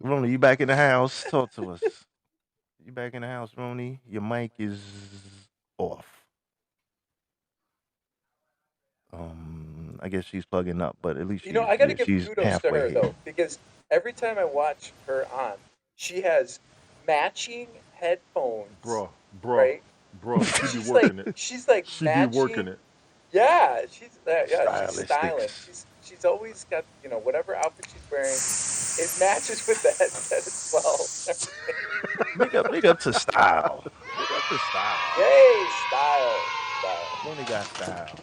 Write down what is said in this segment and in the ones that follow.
Ronnie, you back in the house? Talk to us. You back in the house, Ronnie? Your mic is off. I guess she's plugging up, but at least You know, she's I got to yeah, give she's kudos to halfway her here. though, because every time I watch her on, she has matching headphones, Bruh, right? she be She's like working it. she's like She be working matching. it. She's styling. Stylistics. She's always got whatever outfit she's wearing, it matches with the headset as well. Big up to style. Big up to style. Yay, style, style. Ronnie got style.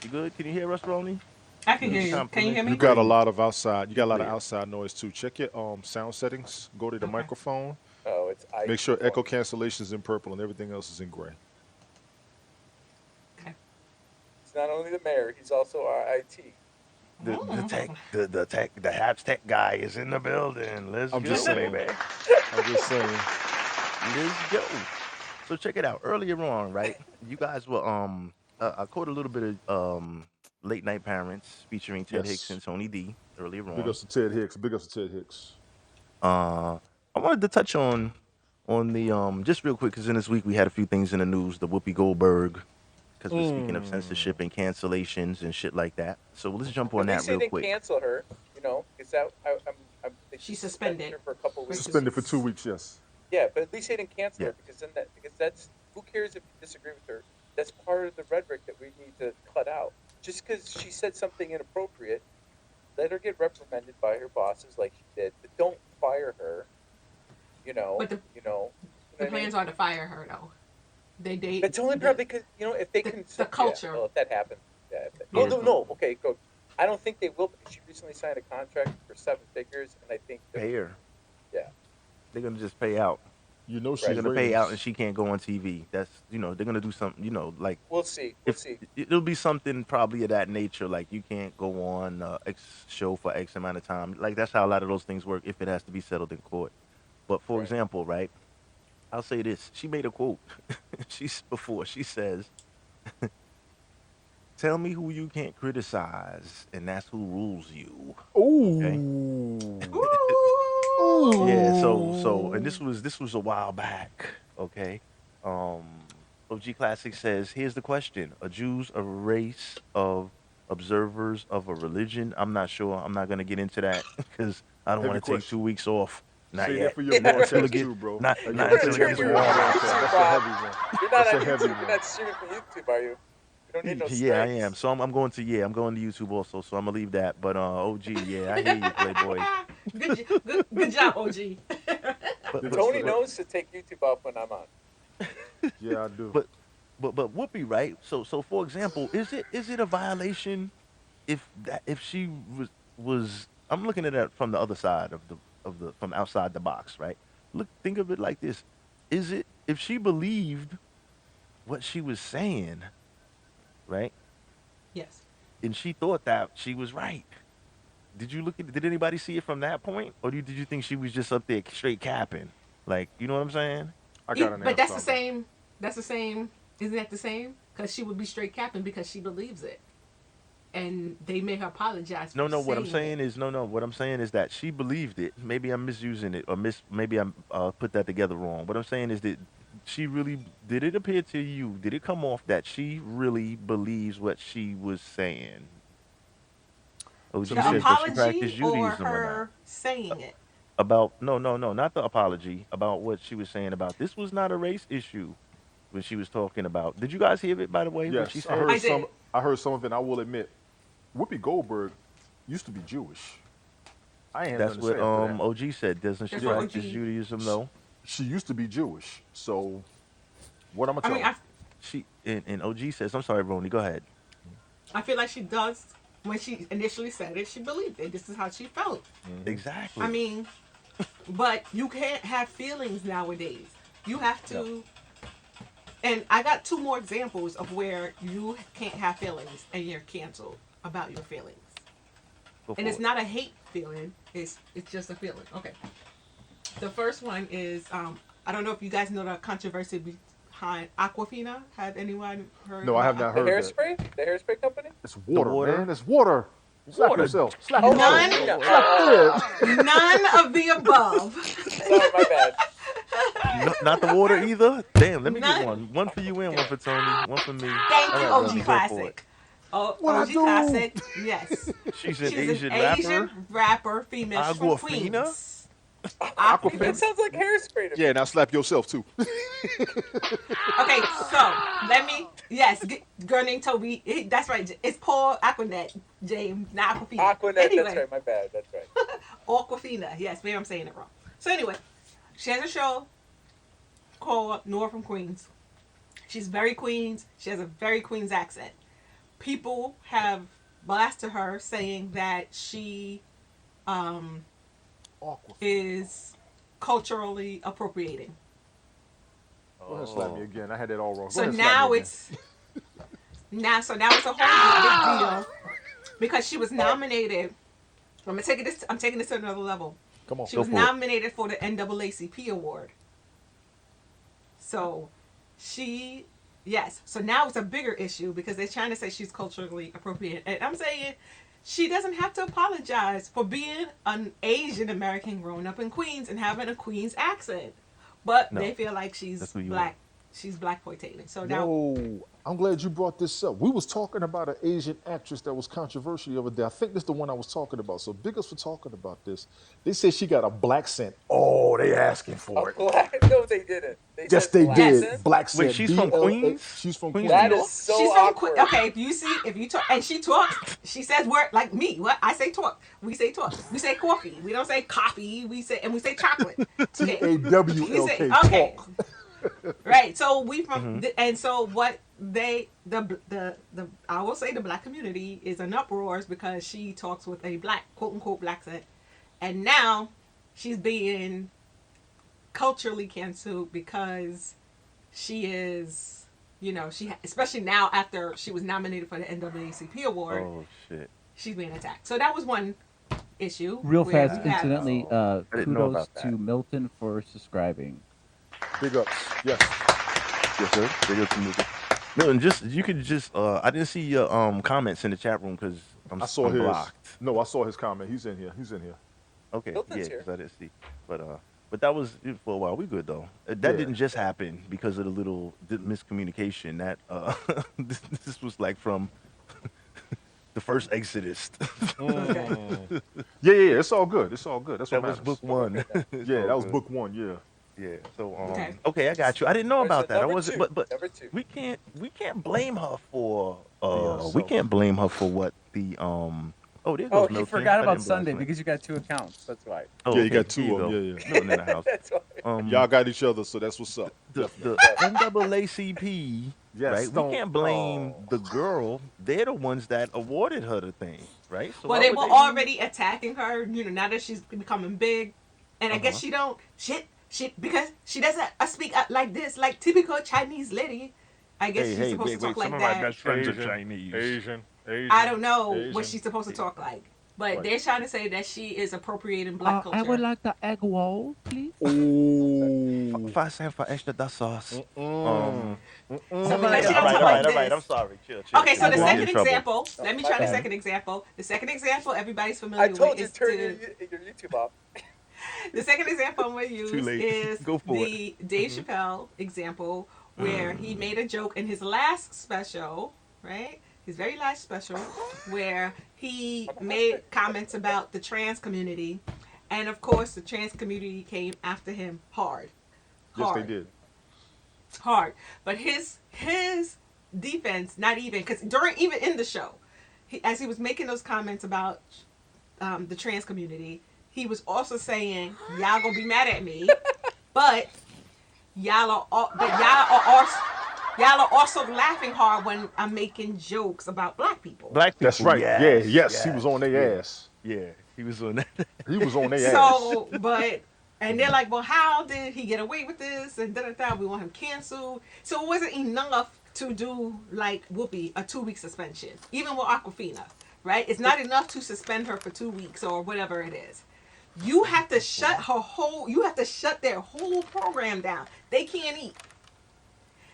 You good? Can you hear us, Ronnie? I can Need hear the you. Can you hear compliment. You me? got a Great. lot of outside. You You got a lot of clear. outside noise too. Check your sound settings. Go to the Okay. microphone. Oh, it's Make IT sure for echo me. cancellation is in purple and everything else is in gray. Okay. It's not only the mayor; he's also our IT. The Habs tech guy is in the building. Let's I'm just go, saying. baby. I'm just saying. Let's go. So check it out. Earlier on, right? You guys were I caught a little bit of late night parents featuring Ted Hicks Yes. and Tony D earlier Big on. ups to Ted Hicks. Big ups to Ted Hicks. I wanted to touch on the just real quick because in this week we had a few things in the news. The Whoopi Goldberg, because we're speaking of Mm. censorship and cancellations and shit like that. So let's jump At on that least they real didn't quick. cancel her, because they She's just suspended suspended her for a couple for weeks. 2 Suspended for two weeks. weeks. Yes. Yeah, but at least they didn't cancel Yeah. her because that's who cares if you disagree with her? That's part of the rhetoric that we need to cut out. Just because she said something inappropriate, let her get reprimanded by her bosses like she did, but don't fire her. You know, But the you know, you know the what I mean. plans are to fire her though. They It's only the probably because if they can, the yeah. culture. Well, if that happens, yeah. Oh Yeah. no, So no, okay, go. I don't think they will because she recently signed a contract for 7 figures, and I think they're, pay her. yeah, They're gonna just pay out. You know They're right. she's gonna pay out and ratings. she can't go on TV. That's they're gonna do something. Like We'll see. We'll if see. it'll be something probably of that nature. Like you can't go on X show for X amount of time. Like that's how a lot of those things work if it has to be settled in court. But for Right. example, right? I'll say this. She made a quote. She says, "Tell me who you can't criticize, and that's who rules you." Okay. Ooh. Ooh. Yeah. So, and Ooh. this was a while back. Okay. OG Classic says, "Here's the question: Are Jews a race of observers of a religion?" I'm not sure. I'm not gonna get into that because I don't Heavy want to take question. 2 weeks off. Not Say that yet. for your Yeah, Not until it broadcast right. get too, bro. not Hey, You yo, not better say until it check that gets for where your you're on warmer. broadcast. YouTube, That's a Rob. heavy one. You're not That's on a heavy YouTube. You're one. not streaming from YouTube, are you? You don't need no Yeah, I am. strikes. So I'm going to I'm going to YouTube also. So I'm gonna leave that. But OG, yeah, I hear you, Playboy. Good job, OG. But Big but ups for Tony that. knows to take YouTube off when I'm on. Yeah, I do. but but Whoopi, right? So for example, is it a violation if she was I'm looking at it from the other side of the from outside the box, right? Look, think of it like this: Is it if she believed what she was saying, right, Yes. and she thought that she was right? Did anybody see it from that point, or did you think she was just up there straight capping? Like, you know what I'm saying? I got an But answer. that's the I'll go. same. That's the same. Isn't that the same? Because she would be straight capping because she believes it, and they made her apologize No, for no. What I'm saying it. saying is no. What I'm saying is that she believed it. Maybe I'm misusing it, or maybe I'm put that together wrong. What I'm saying is that she really did it appear to you? Did it come off that she really believes what she was saying? To OG The says, me, does she practice apology or Judaism or not? her saying it. About no, not the apology. About what she was saying about this was not a race issue when she was talking about. Did you guys hear it by the way? What she yes, I said? heard I some. did. I heard some of it. And I will admit, Whoopi Goldberg used to be Jewish. I ain't had That's nothing to what say after that. OG said. Doesn't she That's what Yeah, practice OG. Judaism she, though? she used to be Jewish. So what I'm gonna I tell mean, her? She and OG says, I'm sorry, Roni, go ahead. I feel like she does. When she initially said it, she believed it. This is how she felt. Hmm. I Exactly. mean, but you can't have feelings nowadays. You have No, to. And I got two more examples of where you can't have feelings and you're canceled about your feelings. Go And it's for it. not a hate feeling. It's just a feeling. Okay. The first one is I don't know if you guys know the controversy behind Aquafina. Have anyone heard no, I about have not The Aquafina? heard that. hairspray, the hairspray company. It's The water, man. water. It's water. Slap Water. yourself. Slap Oh, yourself. None. Slap there. None of the above. Sorry, my bad. No, not the water either. Damn, let me get None. one. One for you and one for Tony. One for me. Thank All you, right, OG Lovey, go for it. Classic. Oh, What I OG do? Classic. Yes. She's an She's Asian an rapper. Asian rapper, female from Aquafina? Queens. That Aquafina. sounds like hairspray to me. Yeah, now slap yourself too. Okay, so let me. Yes, girl named Toby. That's right. It's Paul Aquanet, James, not Aquafina. Aquanet, Anyway, that's right, my bad. That's right. Aquafina. Yes, maybe I'm saying it wrong. So anyway, she has a show called Nora from Queens. She's very Queens. She has a very Queens accent. People have blasted her saying that she Awkward. is culturally appropriating. Go ahead, slap me again. I had that all wrong. Go So ahead, slap now me again. it's a whole big deal because she was nominated. I'm taking this to another level. Come on. She Go was for it. nominated for the NAACP award. So so now it's a bigger issue because they're trying to say she's culturally appropriate. And I'm saying she doesn't have to apologize for being an Asian American growing up in Queens and having a Queens accent. But No. they feel like she's That's who you black. She's blackploitating. So now No, I'm glad you brought this up. We was talking about an Asian actress that was controversial the other day. I think this is the one I was talking about. So big us for talking about this. They said she got a black scent. Oh, they asking for it. Black? No, they didn't. They Yes, said they black did. accent? Black scent. Wait, she's from BLA. Queens? She's from Queens, Queens. That New is York? so she's from awkward. Okay, if you talk and she talks, she says word like me. What I say talk. We say talk. We say coffee. We don't say coffee. We say chocolate. Okay. TAWLK. Okay. Talk. Right. So we from and so what they the I will say the black community is in uproars because she talks with a black quote unquote black accent, and now she's being culturally canceled because she is especially now after she was nominated for the NAACP award, Oh shit. she's being attacked. So that was one issue. Real where fast, we had- incidentally, didn't know kudos about that. to Milton for subscribing. Big ups. Yes. Yes, sir. Video to movie. Milton, I didn't see your comments in the chat room because I saw I'm his. blocked. No, I saw his comment. He's in here. He's in here. Okay, Milton's yeah, here. because I didn't see. But that was it for a while. We good though. That Yeah. didn't just happen because of the miscommunication. That this was like from the first Exodus. Okay. Yeah. It's all good. It's all good. That's that what was matters. book one. Yeah, that was book one. Yeah. Yeah. So Okay. okay, I got you. I didn't know Where's about the that. I number wasn't. two? But Number two. we can't blame her for we self. can't blame her for what the Oh, there goes Oh, Milton. he forgot I about didn't Sunday blast because you got two accounts. That's why. Oh, Yeah, you okay, got two here of them. go. Yeah. Milton in the house. That's why. Y'all got each other, so that's what's up. the NAACP, Yes, right? don't- We can't blame oh. the girl. They're the ones that awarded her the thing, right? So Well, why they would were be- already attacking her, now that she's becoming big. And I guess Uh-huh. she because she doesn't speak like this, like typical Chinese lady. I guess she's supposed to talk like some of my that. best friends are Chinese. Asian. I don't know what Asian. she's supposed to talk like. But Right. they're trying to say that she is appropriating black culture. I would like the egg roll, please. Ooh. 5 cents for extra that sauce. So All because right, she all don't right, talk all like right, all right. this. I'm sorry. Chill. Okay, so the I'm second in trouble. example, let me try the Okay. second example. The second example everybody's familiar I told with you is to turn to, your YouTube off. the second example I'm going to use Too late. is Go for the Dave Chappelle example where he made a joke in his last special, right? His very last special, where he made comments about the trans community. And of course, the trans community came after him hard. Yes, they did. Hard. But his defense, not even, because even in the show, as he was making those comments about the trans community, he was also saying, y'all gonna be mad at me, but y'all are also laughing hard when I'm making jokes about black people. Black people. That's right. Yes, Yes. He was on their ass. Yeah, he was on that. He was on their ass. So, and they're like, well, how did he get away with this? And da-da-da, we want him canceled. So it wasn't enough to do like Whoopi, a 2-week suspension, even with Aquafina, right? It's not enough to suspend her for 2 weeks or whatever it is. You have to shut their whole program down. They can't eat.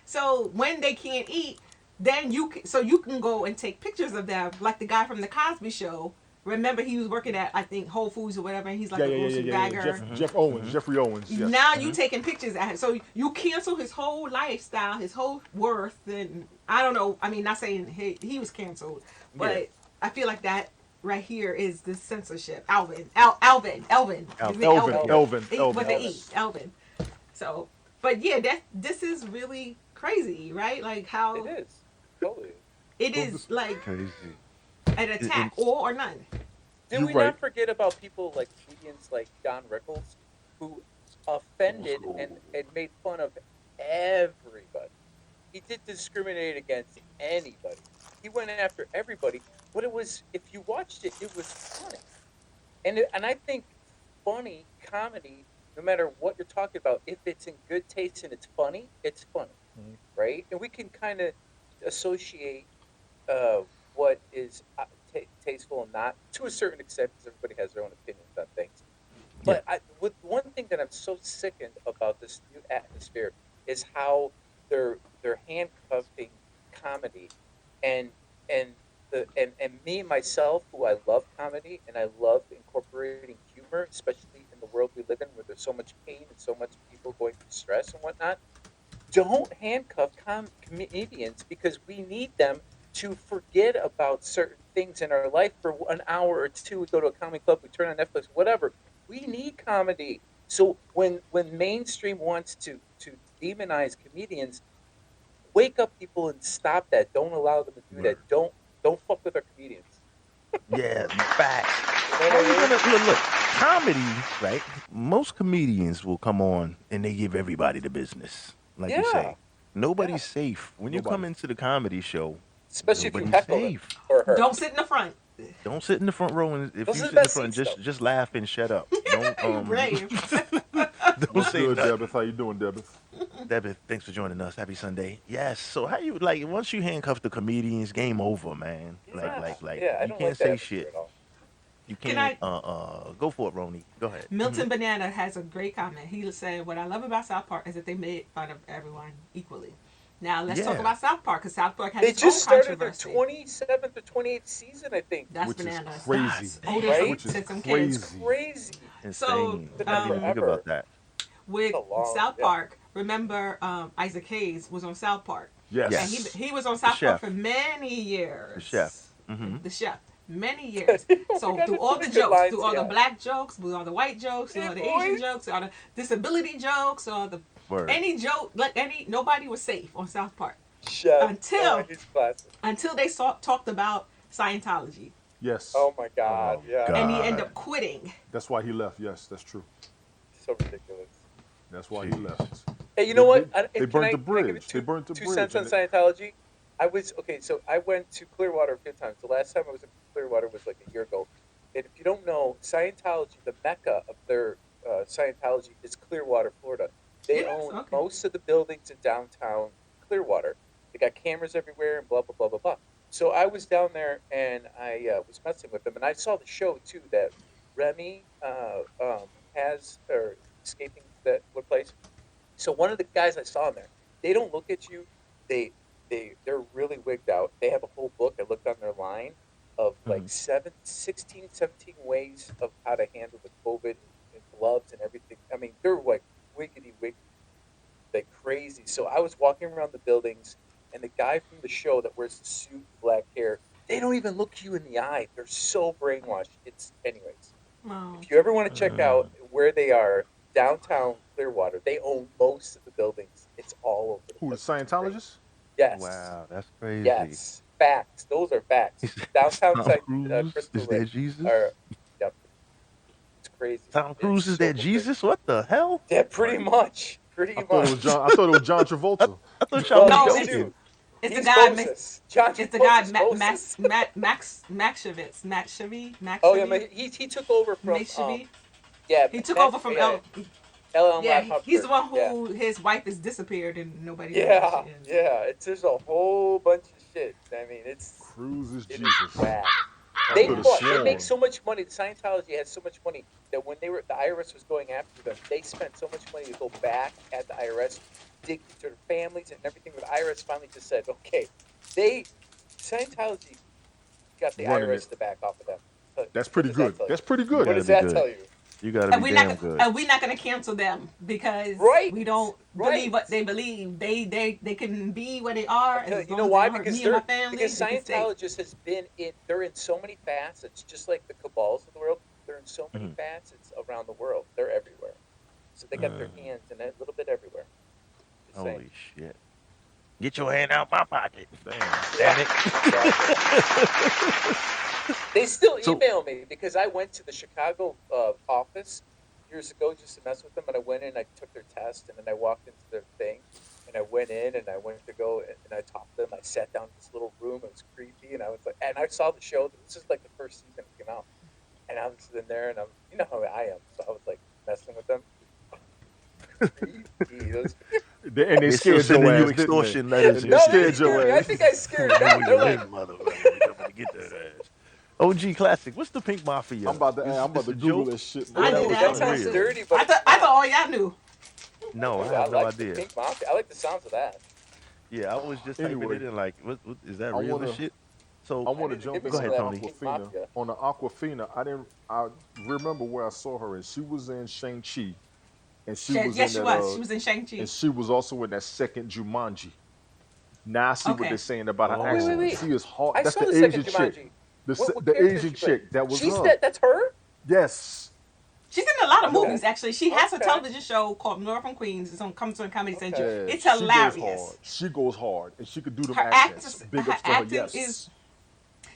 So when they can't eat, then you can go and take pictures of them, like the guy from the Cosby Show. Remember, he was working at, I think, Whole Foods or whatever, and he's like Yeah, a yeah, yeah, grocery yeah, yeah. bagger. Jeff Owens, Jeffrey Owens. Yes. Now you taking pictures at him, so you cancel his whole lifestyle, his whole worth, and I don't know. I mean, not saying he was canceled, but Yeah. I feel like that right here is the censorship. Alvin. His name Elvin. With the E, Elvin. So, but yeah, this is really crazy, right? Like how It is totally. it is like Crazy. an attack, all or none. Did You're we right. not forget about people like comedians like Don Rickles, who offended and made fun of everybody? He didn't discriminate against anybody. He went after everybody. But it was, if you watched it, it was funny. And I think funny comedy, no matter what you're talking about, if it's in good taste and it's funny, Mhm. right? And we can kind of associate what is tasteful and not to a certain extent, because everybody has their own opinions on things. But with one thing that I'm so sickened about this new atmosphere is how they're handcuffing comedy, and and and me myself, who I love comedy and I love incorporating humor, especially in the world we live in, where there's so much pain and so much people going through stress and whatnot. Don't handcuff comedians, because we need them to forget about certain things in our life for an hour or two. We go to a comedy club, we turn on Netflix, whatever. We need comedy. So when mainstream wants to demonize comedians, wake up people and stop that. Don't allow them to do that. Don't fuck with our comedians. Yeah, facts. You know How what you I mean? gonna look? Comedy, right? Most comedians will come on and they give everybody the business, like you Yeah, say. yeah. Nobody's safe when you come Nobody. into the comedy show. Especially if you Nobody's heckle them safe. or her. Don't sit in the front. Don't sit in the front row, and if Those you are sit the in the best front, seats, though. just laugh and shut up. Don't You brave. don't What's say good, nothing. Debith? How you doing, Debith? Debbie, thanks for joining us. Happy Sunday. Yes. So how you like once you handcuff the comedians, game over, man. Yeah, Like yeah. I you don't can't like that say atmosphere shit. at all. You Can can't I? go for it, Roni. Go ahead. Milton Banana has a great comment. He said, "What I love about South Park is that they made fun of everyone equally." Now let's talk Yeah. about South Park, because South Park has They its own just started their controversy. 27th or 28th season, I think. That's Which is bananas. crazy. That's older Right? Which is than some crazy. kids. Crazy. So, Insane. Been I there didn't even think forever. about that. With It's a long- South yeah. Park, remember Isaac Hayes was on South Park. Yes. Yes. And he was on South Park chef. for many years. The chef. Mhm. The chef. Many years. So got through some all the pretty good jokes, lines, through all the yeah. black jokes, through all the white jokes, through all the Yeah, Asian boy. jokes, all the disability jokes, all the Word. any joke, like nobody was safe on South Park Chef. Until- Oh, he's classic. until they talked about Scientology, Yes. Oh my God. Oh, yeah. God. and he ended up quitting. That's why he left. Yes, that's true. So ridiculous. That's why he Jeez. left. Hey, you know what? They burnt the bridge. They burnt the two bridge, cents on and Scientology. I was okay. So I went to Clearwater a few times. The last time I was in Clearwater was like a year ago. And if you don't know, Scientology, the mecca of their Scientology is Clearwater, Florida. They Yes, own okay. most of the buildings in downtown Clearwater. They got cameras everywhere and blah blah blah blah blah. So I was down there and I was messing with them, and I saw the show too that Remy has, or escaping that what place. So one of the guys I saw in there, they don't look at you. They they're really wigged out. They have a whole book. I looked on their line of like 17 ways of how to handle the COVID and gloves and everything. I mean, they're like wiggity wig, like crazy. So I was walking around the buildings, and the guy from the show that wears the suit, black hair, they don't even look you in the eye. They're so brainwashed. It's anyways. Wow. If you ever want to check out where they are, downtown Clearwater, they own most of the buildings. It's all over the Who, the place. It's great. Scientologist? Yes. Wow, that's crazy. Yes. Facts. Those are facts. Downtown Tom Cruise Crystal is Lake. that Jesus? Yep. It's crazy. Tom Cruise It's is so that crazy. Jesus? What the hell? Yeah, pretty much. Pretty I much. thought it was John. I thought it was John Travolta. I thought y'all No, was No, he's joking. too. It's He's the guy. Moses. John It's the guy Travolta's Moses. Max Chevy. Oh yeah, but he took over from yeah. He took Max- over from yeah, El. L. Yeah, Ron he's the one Hubbard, who his wife has disappeared and nobody knows Yeah, who she is. yeah. It's there's a whole bunch of shit. I mean, it's Cruise is it is Jesus. whack. I They could've fought. They sworn. make so much money. Scientology has so much money that when the IRS was going after them, they spent so much money to go back at the IRS, dig into their families and everything. But the IRS finally just said, "Okay, They Scientology got the Running IRS it. to back off of them. But That's what pretty does that good. tell you? That's pretty You good. What gotta does be that good. tell you? You gotta And be we're not damn gonna, good. and we're not gonna cancel them because Right. we don't believe what Right. they believe. They can be where they are You as know long as they why? don't hurt Because me and my they're family. because They can stay. Scientologists has been in. They're in so many facets, just like the cabals of the world. They're in so many Mhm. facets around the world. They're everywhere. So they got their Mm, hands in a little bit everywhere. Just saying. holy shit! Get your hand out my pocket. Damn. Yeah. Damn it. Exactly. They still So email me because I went to the Chicago office years ago just to mess with them, and I went in, I took their test, and then I walked into their thing, and I went in, and I went to go, and I talked to them. I sat down in this little room. It was creepy, and I was like, and I saw the show. This is like the first season it came out, and I was in there, and you know how I am, so I was like messing with them. Creepy. Those And they they still scared your sending you ass, didn't they? extortion letters And they and No, they shit. didn't scared scare your me. I ass. think I scared Who them. you They're like, in, motherfucker? We coming to get that ass. OG classic. What's the Pink Mafia? I'm about to. Is I'm about this to a Google joke? that shit, I man. knew ooh, That that. that was sounds Unreal. dirty, but I it's thought not. all y'all knew. No, I Ooh, I have no like the idea. Pink Mafia. I like the sounds of that. Yeah, I was just typing it anyway. in like, what is that I real and wanna. shit? I So want to Give jump me go in some on of the ahead, that Tony. Pink Aquafina. Mafia. On the Aquafina, I didn't. I remember where I saw her, and she was in Shang Chi, and she was in Yes, she that. was. She was in Shang Chi. And she was also in that second Jumanji. Now I see what they're Okay. saying about her Wait, wait, accent. Oh, wait. She is hard. I That's saw the the second Asian chick. Jumanji. The What the character does Asian she play? chick. That was She's her. that. That's her. Yes. She's in a lot of Okay. movies actually. She has a Okay. television show called Nora from Queens. It's on comes on Comedy Central. Okay. Yeah, It's she goes hard. hilarious. She goes hard, and she could do them Her accents. acts, Big her ups to her. acting is. Yes.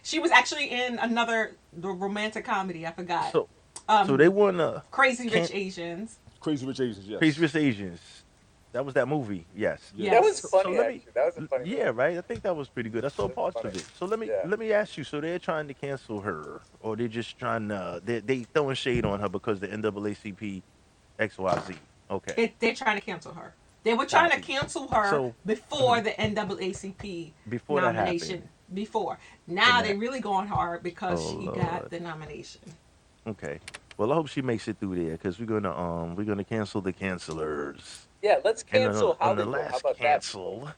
She was actually in another the romantic comedy. I forgot. so they Um, won Crazy Rich can't Asians. Crazy Rich Asians. Crazy Yes. Rich Asians. That was that movie. Yes. Yeah. That was Yes. So funny let me, actually. That was a funny yeah, movie. right. I think that was pretty good. I saw That was parts funny. of it. So Yeah. let me ask you. So they're trying to cancel her, or they're just trying to they throwing shade on her because the NAACP XYZ. Okay, They're trying to cancel her. They were trying to copy. cancel her So before mhm, the NAACP before that happened, nomination. Before and now, they that. really going hard because Oh she got Lord. the nomination. Okay. Well, I hope she makes it through there because we're gonna cancel the cancelers. Yeah. Let's And cancel on the Hollywood. How last about that, people? cancel,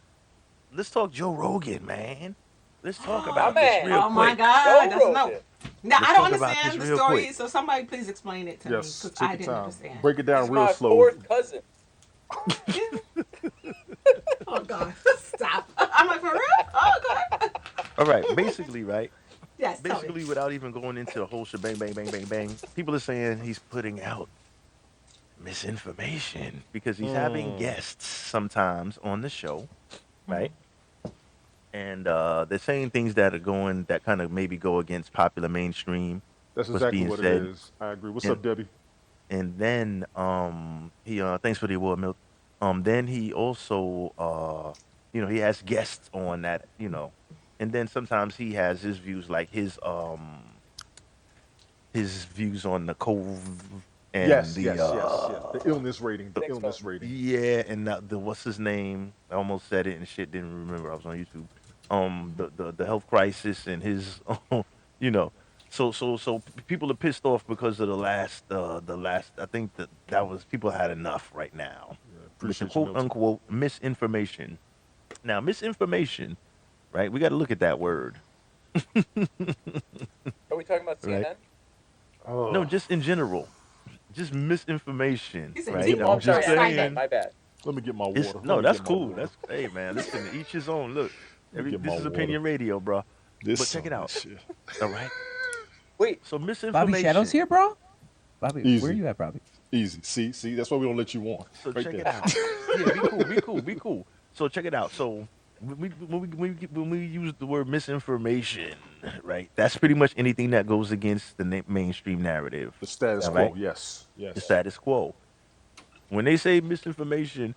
let's talk Joe Rogan, man. Let's talk My about this man, real Oh my quick. God, Joe that's no. Rogan. Now Let's I don't talk about this understand the real quick. story, so somebody please explain it to me Yes. because Take I your didn't time. understand. Break it down He's real my slow. fourth cousin. Yeah. Oh God, stop! I'm like for real? Oh God. All right. Basically, right. Yes, tell me. Basically, without even going into a whole shebang, bang, bang, bang, bang, people are saying he's putting out misinformation because he's having Mm, guests sometimes on the show, Mhm. right? And they're saying things that are going that kind of maybe go against popular mainstream. that's What's exactly being what it said, is. I agree. What's and up, Debbie? then he thanks for the award, Milk. Then he also he has guests on that, and then sometimes he has his views like his views on the cove and Yes. Yes. Yes. Yes. The illness rating. The Thanks, illness Cole. rating. yeah, and the what's his name? I almost said it and shit. Didn't remember. I was on YouTube. The health crisis and his, you know. People are pissed off because of the last. I think that was people had enough right now Yeah, with the appreciate you, quote Milton. unquote misinformation. Now misinformation, right? We got to look at that word, Are we talking about right? CNN? No, Oh, just in general, just misinformation, He said right? Oh, I'm I'm sorry. just misinformation. CNN. saying. My bad. let me get my It's water. Let no, me that's get my cool. water. That's hey man, listen, each his own. Look, Let me get this my is water. opinion radio, bro. This But check son it of a out. shit. All right. Wait. So Bobby Shadow's misinformation. here, bro. Bobby, where Easy. you at, Bobby? Easy. See, that's why we don't let you on. So Right check there. it out. Yeah, be cool, be cool, be cool. So check it out. So when we use the word misinformation, right? That's pretty much anything that goes against the mainstream narrative. The status All right, quo. Yes. the Yes. status quo. When they say misinformation,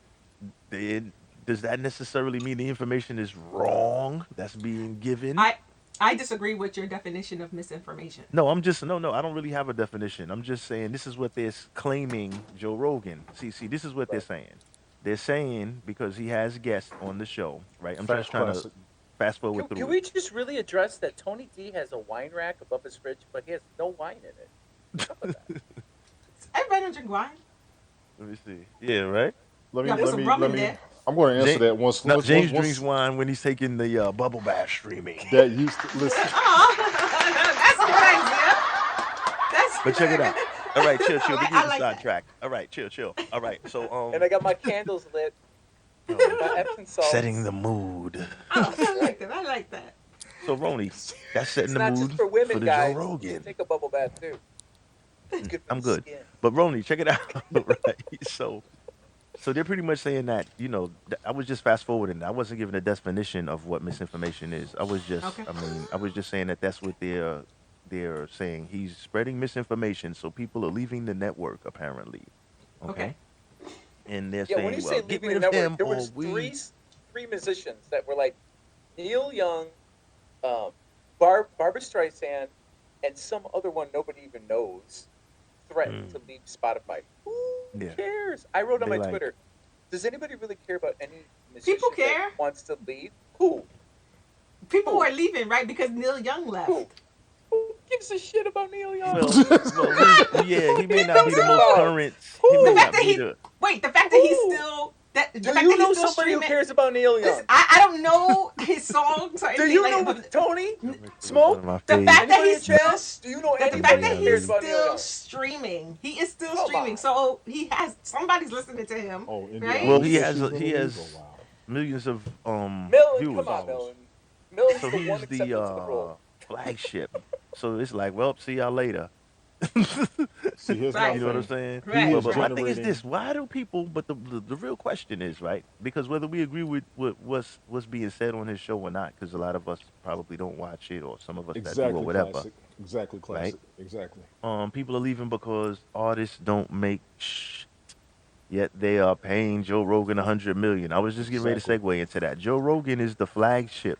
then does that necessarily mean the information is wrong that's being given? I I disagree with your definition of misinformation. No, I'm just no. I don't really have a definition. I'm just saying this is what they're claiming Joe Rogan. See, this is what they're Right. saying. They're saying because he has guests on the show, right? I'm just Fast trying to classic. fast forward Can through it. we just really address that Tony D has a wine rack above his fridge, but he has no wine in it? What's up with that? Everybody don't drink wine. Let me see. Yeah, right. Let me Yeah, put let some me rum let in me there. I'm going to answer James, that once. no, once, James once, drinks once wine when he's taking the bubble bath streaming. that used to listen. Oh, that's a good idea. That's But check it out. All right, chill, chill. We I get like that. sidetracked. All right, chill, chill. All right, so And I got my candles lit, my Epsom salts. setting the mood. Oh, I like that. I like that. So Roni, that's setting It's the not mood just for women, the guys. Joe Rogan. Take a bubble bath too. It's good for I'm the good. skin. But Roni, check it out. Right. So they're pretty much saying that, I was just fast forwarding. I wasn't giving a definition of what misinformation is. Okay. I was just saying that that's what they're saying. He's spreading misinformation, so people are leaving the network apparently. Okay. And they're Yeah, saying, when you well, say get leaving rid the of him network, there or was we. three musicians that were like Neil Young, Barbara Streisand, and some other one nobody even knows threatened to leave Spotify. Who Yeah. cares? I wrote on They my like- Twitter. Does anybody really care about any musician People care. that wants to leave? Who? People are leaving, right? Because Neil Young Who? left. Who gives a shit about Neil Young? He may not be the most current. He Who? may The fact not that be he the. wait, the fact that he's Who? still that the Do fact you that know he's still somebody who streaming. cares about Neil Young? Listen, I don't know his songs or Do anything you like know that, what, Tony? One of Smoke? my The faves. fact that Anybody he's in chat? still Do you know the anybody fact that that cares he's about Neil still Young? streaming, he is still Come streaming. on. So he has somebody's listening to him, Oh, India. right? Well, You he said has she was he gonna leave? has Oh, wow. millions of Millen, viewers. come on, Millen. Millen's So the he's one acceptance of the role. flagship. So it's like, well, see y'all later. See, here's Right. my You know what I'm thing. saying? Right. But my Generating- thing is this: why do people? But the real question is, right? Because whether we agree with what's being said on his show or not, because a lot of us probably don't watch it, or some of us that do, Exactly or whatever. classic. Exactly classic. Exactly. People are leaving because artists don't make yet they are paying Joe Rogan $100 million. I was just getting ready to Exactly. segue into that. Joe Rogan is the flagship.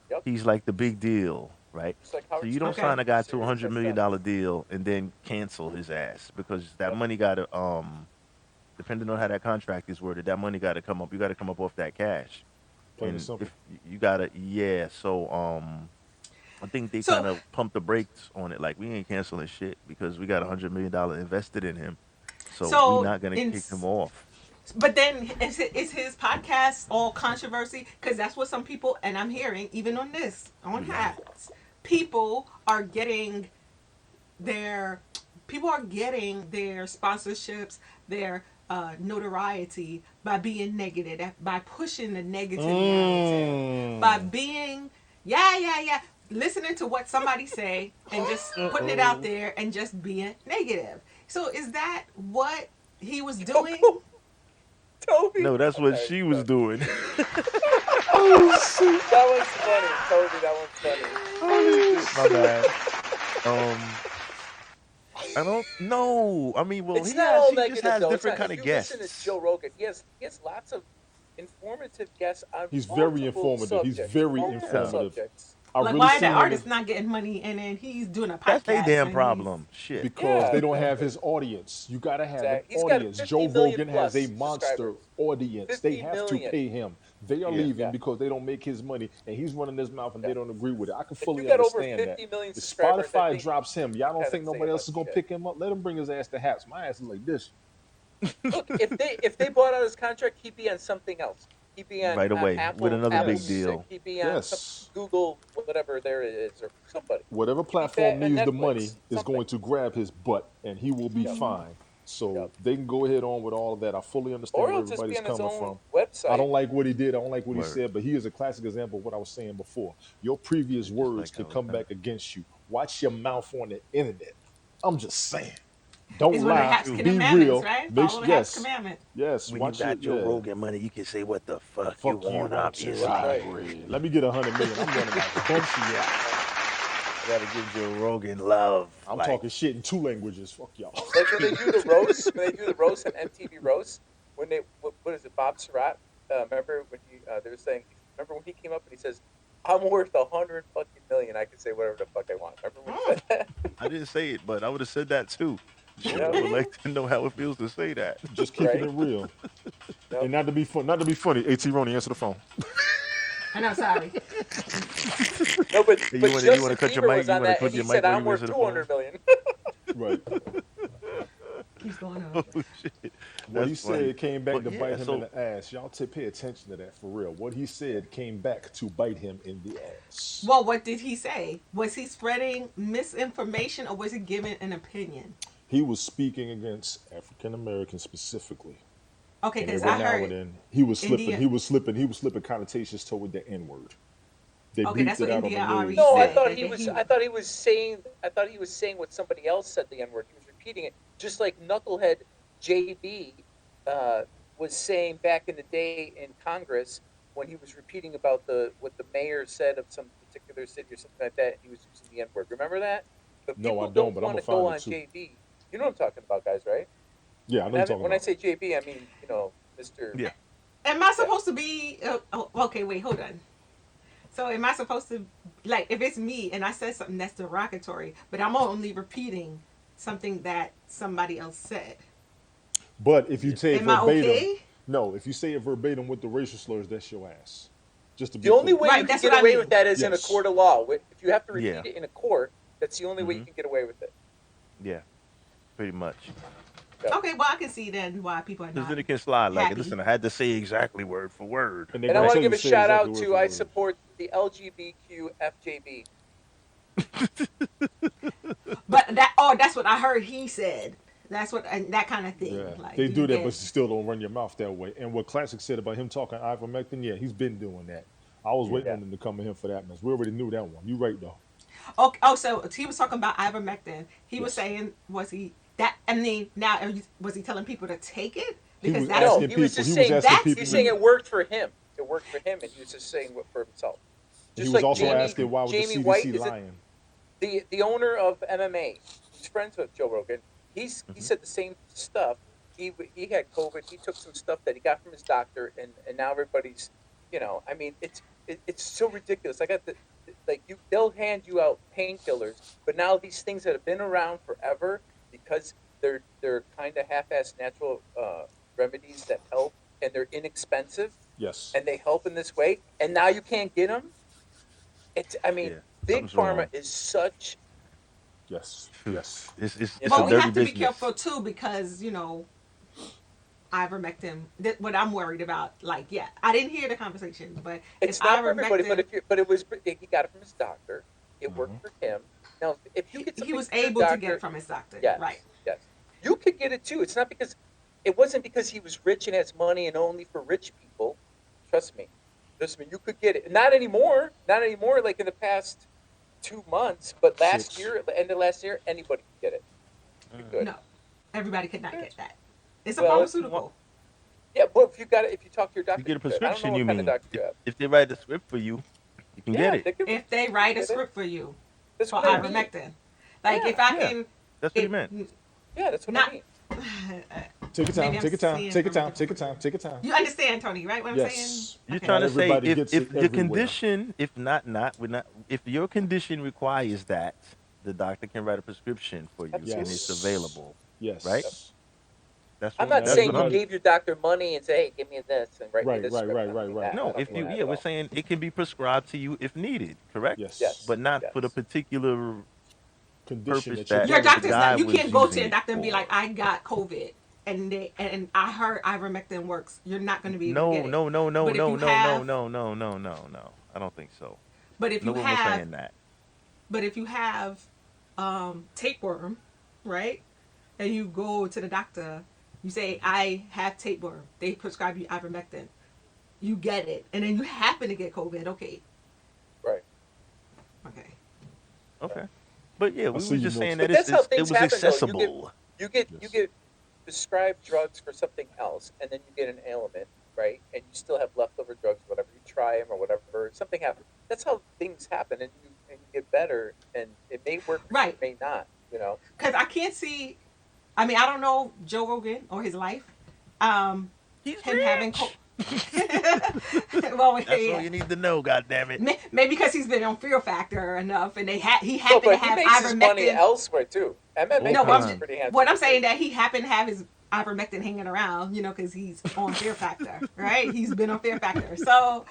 Yep. He's like the big deal, right? Just like So Howard you don't Okay. sign a guy to a Sirius $100 million XM. deal and then cancel his ass, because that Yep. money got to depending on how that contract is worded, that money got to come up. You got to come up off that cash. Plain and And simple. if you gotta, yeah. So I think they So- kind of pumped the brakes on it. Like, we ain't canceling shit because we got $100 million invested in him. So So, we're not gonna in kick him off. But then is his podcast all controversy? Because that's what some people, and I'm hearing even on this, on hats, people are getting their sponsorships, their notoriety by being negative, by pushing the negative narrative, by being listening to what somebody say and just putting it out there and just being negative. So is that what he was doing? Toby. No, that's what Okay, she was doing. That one's funny, Toby. That one's funny. My bad. I don't know. I mean, well, It's he not all just negative has though. different It's kind not, of if you guests. listen to Joe Rogan, he has lots of informative guests on He's very multiple informative. He's subjects, very multiple informative. subjects. I Like, really why are seen the him artists not getting money and then he's doing a podcast? That's their damn and he's- problem. Shit. because Yeah. they don't have his audience. You gotta have Exactly. He's an got audience. 50 Joe million Rogan has a plus monster subscribers. audience. 50 They have to million. pay him. They are Yeah. leaving Yeah. because they don't make his money, and he's running his mouth, and they don't agree with it. I can If fully you got over understand 50 that. million If subscribers, I Spotify think drops him, y'all don't gotta think say nobody a else is bunch gonna of pick him up? Let him bring his ass to Haps. My ass is like this. Look, if they bought out his contract, he'd be on something else. He'd be on Right away, Apple, with another Apple big Music. deal. He'd be on Yes. some Google, whatever there is, or somebody. Whatever that platform and needs the Netflix, money is something. going to grab his butt, and he will be Yep. fine. So Yep. they can go ahead on with all of that. I fully understand Or where he'll just everybody's be on his coming own from. website. I don't like what he did. I don't like what he Word. said, but he is a classic example of what I was saying before. Your previous Just words like could how come it's back against you. Watch your mouth on the internet. I'm just saying. Don't It's one of the lie. Haps Be commandments, real. right? Make Follow sure, the Haps yes, commandment. yes. When Watch you got it. Joe Yeah. Rogan money, you can say what the fuck, Fuck you want. want to Obviously, right. Let me get 100 million. I'm running like Banksy. gotta give Joe Rogan love. I'm Like, talking shit in 2 languages. Fuck y'all. Like when they do the roast, on MTV roast, when they what is it, Bob Surratt? Remember when they were saying? Remember when he came up and he says, "I'm worth 100 fucking million. I can say whatever the fuck I want." Remember when he said that? I didn't say it, but I would have said that too. Shit, Yeah. I would like to know how it feels to say that. Just keeping Right. it real. Yep. And not to be funny. AT Ronnie, answer the phone. I know, sorry. No, but Hey, you but wanna- you Justin wanna cut your Bieber mic? was You on wanna that, cut and he your mic said, while "I'm you worth answer the 200 million." Right. keeps going on. Oh shit, What he that's funny. said came back But to yeah, bite him in so the ass. Y'all pay attention to that for real. What he said came back to bite him in the ass. Well, what did he say? Was he spreading misinformation or was he giving an opinion? He was speaking against African Americans specifically. Okay, And because every I now and heard then he was slipping, India. he was slipping connotations toward the N word. They Okay, bleeped that's it what out on India the Ari news. No, I said. Yeah. thought That, he that was. he. I thought he was saying what somebody else said the N word. He was repeating it, just like Knucklehead JB uh, was saying back in the day in Congress when he was repeating about the what the mayor said of some particular city or something like that. He was using the N word. Remember that? But No, I people don't, don't but I'm want gonna to go find it on too. JB. You know what I'm talking about, guys, right? Yeah, I know you're talking When I about. say JB, I mean Mr. yeah, Am I Yeah. supposed to be? Okay, wait, hold on. So am I supposed to, like, if it's me and I said something that's derogatory, but I'm only repeating something that somebody else said? But if you yeah. say it Am I verbatim, okay? no, if you say it verbatim with the racial slurs, that's your ass. Just to The be only clear. way you Right, can that's what get I away with mean. that is in a Yes. court of law. If you have to Yeah. repeat it in a court, that's the only way you Hmm. can get away with it. Yeah, pretty much. Yeah. Okay, well I can see then why people are Because not then it can slide like, happy. listen, I had to say exactly word for word. And they're And I gonna want to tell you give to a say shout exactly out word to for I word. support the LGBTQ FJB. But that's what I heard he said. That's what, and that kind of thing. Yeah, Like, they do you do that, but get? you still don't run your mouth that way. And what Classic said about him talking ivermectin, yeah, he's been doing that. I was Yeah. waiting on him to come to him for that mess. We already knew that one. You right though. Okay, oh, so he was talking about ivermectin. He was Yes. saying, was he that? I mean, now was he telling people to take it? He Because was that's No, asking he was people. just He was saying asking that's people. he's saying it worked for him. It worked for him, and he was just saying what for himself. He Just was like also Jamie asking why was the Jamie White CDC is it lying. the owner of MMA. He's friends with Joe Rogan. He Hmm. said the same stuff. He had COVID. He took some stuff that he got from his doctor, and now everybody's, I mean, it's so ridiculous. I got like they'll hand you out painkillers, but now these things that have been around forever because they're kind of half-assed natural remedies that help, and they're inexpensive Yes. and they help in this way, and now you can't get them. I mean, Yeah, big something's pharma wrong. is such, Yes. Phew. Yes. you It's a well, we know. dirty have to be business. careful too because ivermectin. What I'm worried about, like, yeah, I didn't hear the conversation, but if It's not for everybody, but ivermectin, it was he got it from his doctor. It worked Hmm. for him. Now, if you get he something was from your able to get it doctor, from his doctor, right? yes, yes, you could get it too. It's not because it wasn't because he was rich and has money and only for rich people. Trust me, you could get it. Not anymore. Not anymore. Like in the past 2 months, but last 6. year, at the end of last year, anybody could get it. You Mm. could. No, everybody could not get that. It's a Well, if you want, pharmaceutical. yeah. But if you got it, if you talk to your You doctor, get you a could. I don't know prescription, what you kind of mean? doctor you have. If they write the script for you can get Yeah, it. they could. If they You can write a get it. script for you That's for what I mean. ivermectin, like if Yeah, I Yeah, can, that's what he if meant. yeah. That's what I not, mean. Take your time. maybe I'm Take your time. seeing Take your from a time. different Take your point of time. view. Take your time. You understand, Tony, right? What I'm saying? Yes. You're Okay. trying Not to say everybody gets if it your everywhere. condition, if not, we're not, if your condition requires that, the doctor can write a prescription for you and Absolutely. it's Yes. available, right? Yep. Yes. That's I'm what not Not that's saying what you I'm. everybody. gave your doctor money and say, "Hey, give me this and write me Right. this Right. script." Right. I don't Right. mean Right. that. I No, don't if mean you that yeah, at we're all. saying it can be prescribed to you if needed, correct? Yes. But Yes, not for the yes. particular Condition purpose that you're that Your dealing the with. doctor's not. guy You was can't go to using your it doctor and be like, for. I got COVID, and I heard ivermectin works. You're not going to be able to get No, it. no, no, no, But if no, you no, no, have, no, no, no, no, no. I don't think so. but if No you one was have, saying that. but if you have, tapeworm, right? And you go to the doctor, you say, I have tapeworm. They prescribe you ivermectin. You get it, and then you happen to get COVID. Okay, Right, okay. right. Okay. But yeah, I we see were you just saying notes. that But that's how it things was happen, though. accessible. You Yes. get prescribed drugs for something else, and then you get an ailment, right? And you still have leftover drugs, whatever. You try them or whatever. Something happens. That's how things happen, and you get better, and it may work for you, Right. it may not. You know. Because I can't see. I mean, I don't know Joe Rogan or his life. Um, He's him having rich. well, That's all yeah. you need to know, God damn it. Maybe because he's been on Fear Factor enough, and he No, happened to but he have makes his money ivermectin. elsewhere too. All MMA No, pays kinds. pretty handsome. what I'm saying that he happened to have his ivermectin hanging around, because he's on Fear Factor, right? He's been on Fear Factor. So,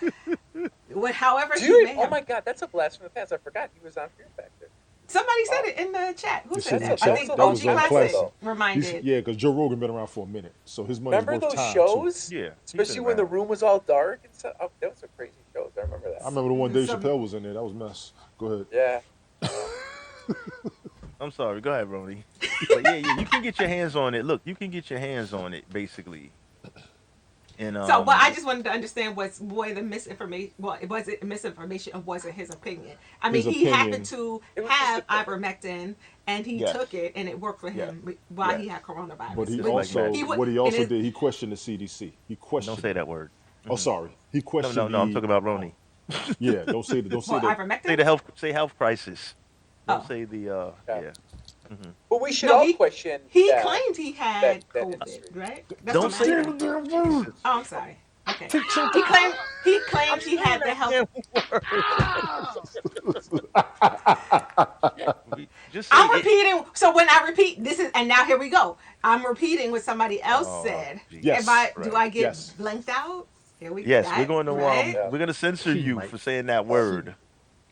however he Dude, may oh have, my God, that's a blast from the past. I forgot he was on Fear Factor. Somebody said it in the chat. Who They said said in the that? I chat. think That was OG Classic Classic. reminded. Yeah, because Joe Rogan been around for a minute, so his money's Remember worth those time too. shows? Yeah, he's Especially been when the around. room was all dark and stuff. Oh, those were crazy shows. I remember that. I remember the one Dave Some- Chappelle was in there. That was mess. Go ahead. Yeah. I'm sorry. Go ahead, Roni. But yeah, you can get your hands on it. Look, you can get your hands on it, basically. And So what I just wanted to understand was the misinformation. Well, was it misinformation or was it his opinion? I mean, His he opinion. happened to It was have just a- ivermectin and he Yes. took it and it worked for him while he had coronavirus. But he Just like also, that. He would- what he and also it- did, he questioned the CDC. He questioned. don't say that word. Oh, sorry. He No, questioned. no, I'm the- talking about Roni. Yeah, don't say that. Don't say What, that. ivermectin? Say health crisis. Don't Oh. say the Yeah. yeah. But we should No, all he- question. He that. claimed he had that COVID, industry. right? That's Don't what say I'm the asking. damn word. Oh, I'm sorry. Okay. He claimed he had the health. Just say I'm it. repeating. So when I repeat, this is, and now here we go. I'm repeating what somebody else Oh, said. geez. Yes. Do I get Yes. blanked out? Here we Yes, that, we're going to right? we're going to censor you for saying that word.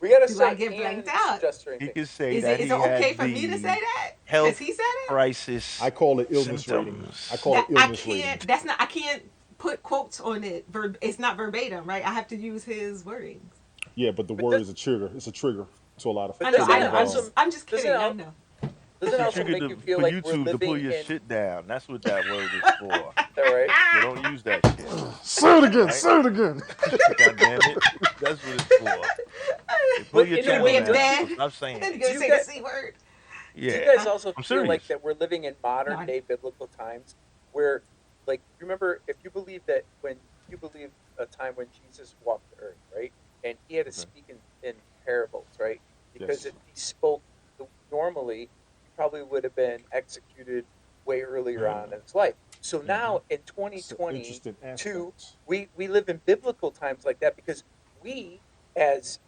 We gotta Do I start get hand blanked out? gesturing He things. can say Is that it he okay had for me to the say that? health Because he said it. crisis. I call it illness rating. symptoms. I call it I illness can't. rating. That's not. I can't put quotes on it. It's not verbatim, right? I have to use his wording. Yeah, but the word is a trigger. It's a trigger to a lot of But I know. people doesn't I it know. involved. I'm just doesn't kidding. it I al- know. Doesn't it also Triggered make to- you feel for like we're YouTube to pull living your in? shit down. That's what that word is for. All right. You don't use that shit. Say it again. Say it again. God damn it. That's what it's for. They pull But your in a channel way, down. don't you- So stop saying Then it. you're gonna you say get- the C word. Do you Yeah. guys also I'm feel like serious. that we're living in modern day biblical times where, like, remember, if you believe that when you believe a time when Jesus walked the earth, right, and he had to speak in parables, right, because Yes. if he spoke normally, he probably would have been executed way earlier on in his life. So now in It's an interesting 2022, aspect. we live in biblical times like that because we as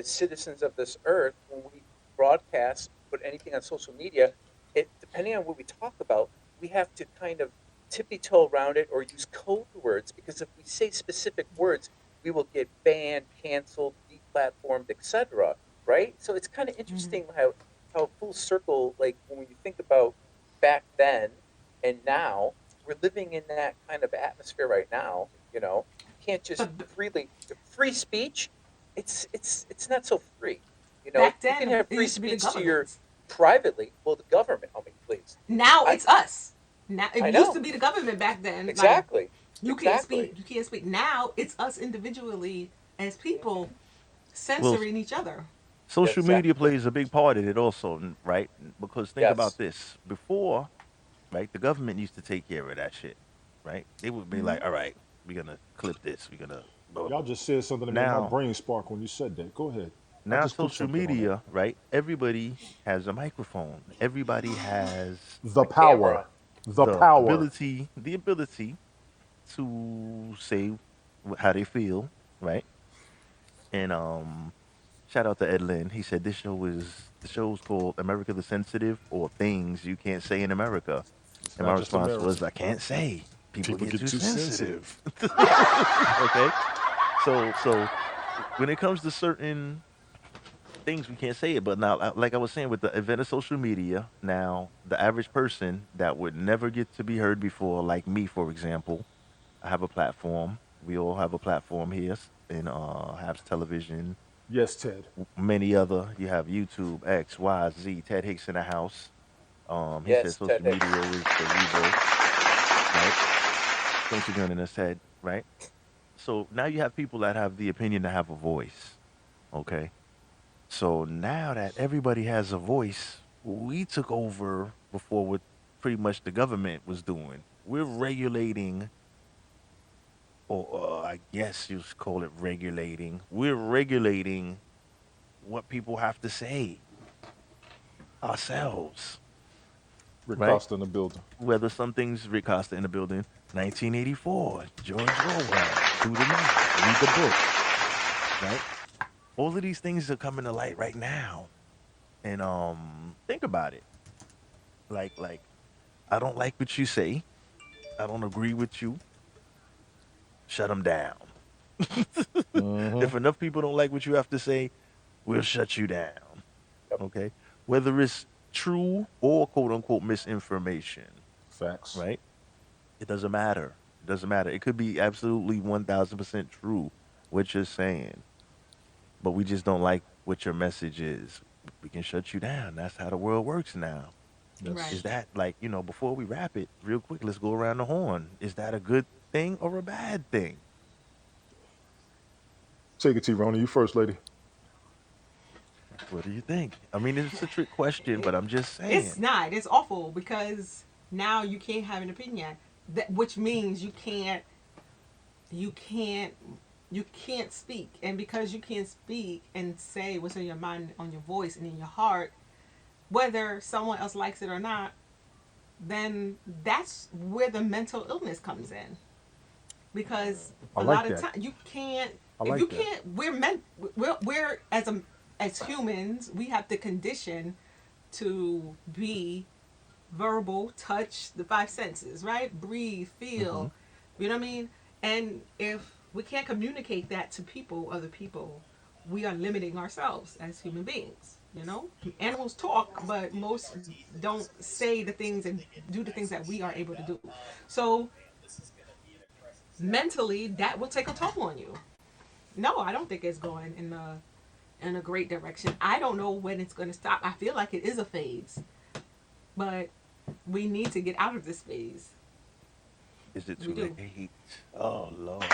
citizens of this earth, when we broadcast, put anything on social media, it depending on what we talk about, we have to kind of tippy toe around it or use code words because if we say specific words, we will get banned, canceled, deplatformed, etc. Right? So it's kind of interesting how full circle, like when you think about back then and now, we're living in that kind of atmosphere right now. You know, you can't just freely free speech. It's not so free. You know, Back you then, can have it free used to be the speech to your government. privately. Well, the government. I mean, please. Now I- it's us. Now it I used know. to be the government back then. Like, Exactly. you can't Exactly. speak. You can't speak. Now it's us individually as people censoring each other. Social Exactly. media plays a big part in it also, right? Because think Yes. about this. Before, right, the government used to take care of that shit, right? They would be like, all right, we're going to clip this. We're going to... Y'all just said something that made Now- my brain spark when you said that. Go ahead. I Now just put social something on media, right? Everybody has a microphone. Everybody has The power. camera. The power. the ability to say how they feel, right? And shout out to Ed Lynn. He said the show's called America the Sensitive or Things You Can't Say in America. And my not just response America. was, I can't say. People get too sensitive. sensitive. Okay? So when it comes to certain things we can't say it, but now like I was saying with the event of social media, now the average person that would never get to be heard before, like me for example, I have a platform. We all have a platform here in Habs Television, Yes, Ted. many other. You have YouTube, X, Y, Z, Ted Hicks in the house. He Yes, said social Ted Hicks. media is the rebirth, right? Thanks for gun in his head, right? So now you have people that have the opinion to have a voice, okay? So now that everybody has a voice, we took over before what pretty much the government was doing. We're regulating, or I guess you call it regulating. We're regulating what people have to say ourselves. Rick Right. Costa in the building. Whether something's Rick Costa in the building, 1984, George Orwell, do the math, read the book, right? All of these things are coming to light right now, and think about it. Like, I don't like what you say. I don't agree with you. Shut them down. If enough people don't like what you have to say, we'll shut you down. Yep. Okay, whether it's true or quote unquote misinformation, Facts. right? It doesn't matter. It doesn't matter. It could be absolutely 1,000% true what you're saying, but we just don't like what your message is. We can shut you down. That's how the world works now. Right. Is Yes. that like, before we wrap it, real quick, let's go around the horn. Is that a good thing or a bad thing? Take it, T. Rona. You first, lady. What do you think? I mean, it's a trick question, but I'm just It's saying. not. It's awful because now you can't have an opinion. That which means you can't you can't speak. And because you can't speak and say what's in your mind, on your voice and in your heart, whether someone else likes it or not, then that's where the mental illness comes in. Because I a like lot of that. time you can't, I if you like that. can't, we're as humans, we have the condition to be verbal, touch, the five senses, right? Breathe, Hmm. feel, you know what I mean? And if we can't communicate that to people, other people, we are limiting ourselves as human beings. You know, animals talk, but most don't say the things and do the things that we are able to do. So mentally, that will take a toll on you. No, I don't think it's going in a great direction. I don't know when it's going to stop. I feel like it is a phase, but we need to get out of this phase. Is it We too do. late? Oh Lord,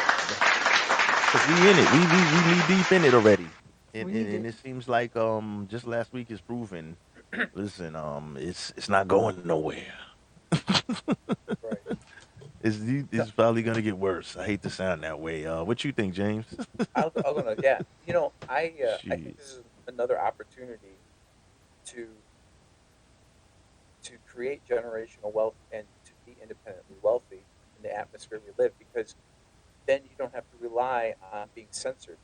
because we in it. We knee deep in it already, and, We and need and to. it seems like just last week is proven. Listen, it's not going nowhere. Right. It's probably gonna get worse. I hate to sound that way. What you think, James? I'll go to yeah. I think Shit. this is another opportunity to create generational wealth and to be independently wealthy in the atmosphere we live because then you don't have to rely on being censored.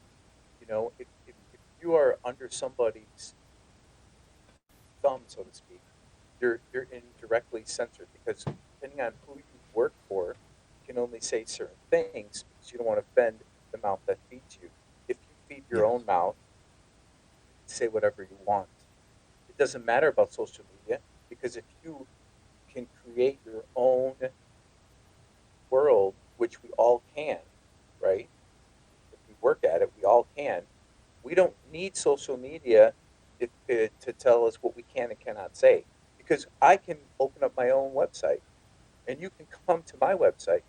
If you are under somebody's thumb, so to speak, you're indirectly censored because depending on who you work for, you can only say certain things because you don't want to offend the mouth that feeds you. If you feed your Yes. own mouth, you can say whatever you want. It doesn't matter about social media because if you can create your own world, which we all can, right? If we work at it, we all can. We don't need social media to tell us what we can and cannot say because I can open up my own website and you can come to my website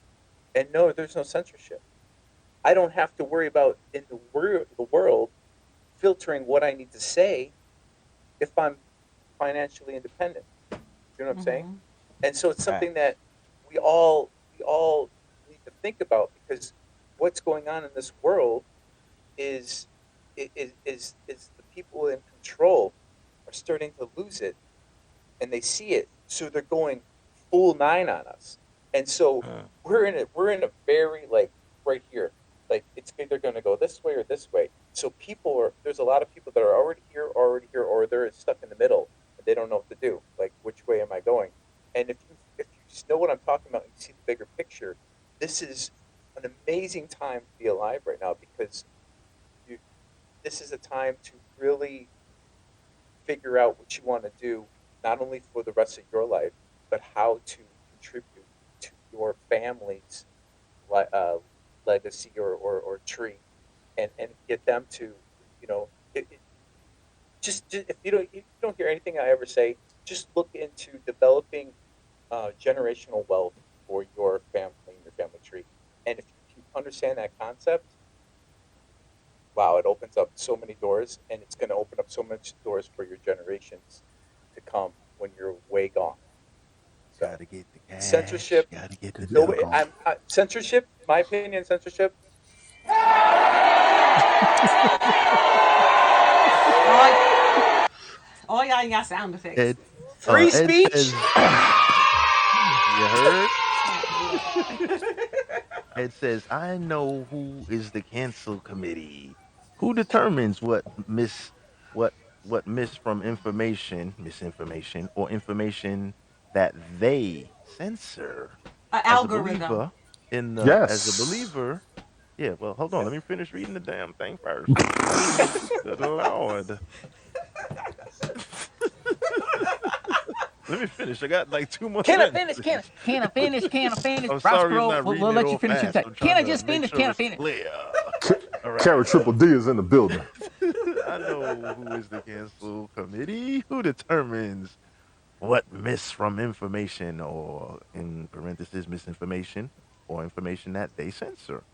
and no, there's no censorship. I don't have to worry about in the world filtering what I need to say if I'm financially independent. You know what I'm saying? Mm-hmm. And so it's something Facts. that we all need to think about because what's going on in this world is is the people in control are starting to lose it and they see it, so they're going full nine on us. And so Uh, we're in a very like right here, like it's either going to go this way or this way. So there's a lot of people that are already here, or they're stuck in the middle and they don't know what to do. Like which way am I going? And if you just know what I'm talking about and you see the bigger picture, this is an amazing time to be alive right now because you this is a time to really figure out what you want to do, not only for the rest of your life, but how to contribute to your family's legacy or tree, and get them to, you know, just if you don't hear anything I ever say, just look into developing generational wealth for your family and your family tree, and if you can understand that concept, wow, it opens up so many doors, and it's going to open up so much doors for your generations to come when you're way gone. So gotta get the cash. censorship, Gotta get the no Yeah. way. dough. Censorship. My opinion, censorship. All y'all got sound effects. Ed, Free Ed speech. says, you heard? Yeah. Ed says, I know who is the cancel committee. Who determines what what miss from misinformation, or information that they censor? An As a algorithm. believer as a Yes. believer, yeah. Well, hold on. Yeah. Let me finish reading the damn thing first. Good Lord. Let me finish. I got like 2 more Can I sentences. finish? Can I finish? Can I finish? I'm Ross sorry I'm Perot, not reading we'll it let you all finish your fast. time. I'm Can trying I to just make finish? sure Can I it's finish? clear. All right. Carrie Triple D is in the building. I know who is the cancel committee. Who determines what myths from information, or in parentheses misinformation, or information that they censor?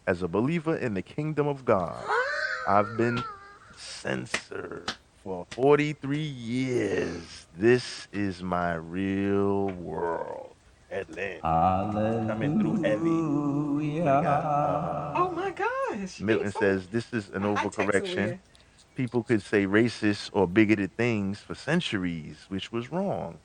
As a believer in the kingdom of God, I've been censored for 43 years. This is my real world. Headland coming through heavy. What do you got? Hallelujah. Oh my gosh. Milton He's so says this is an a high tech over overcorrection. here. People could say racist or bigoted things for centuries, which was wrong,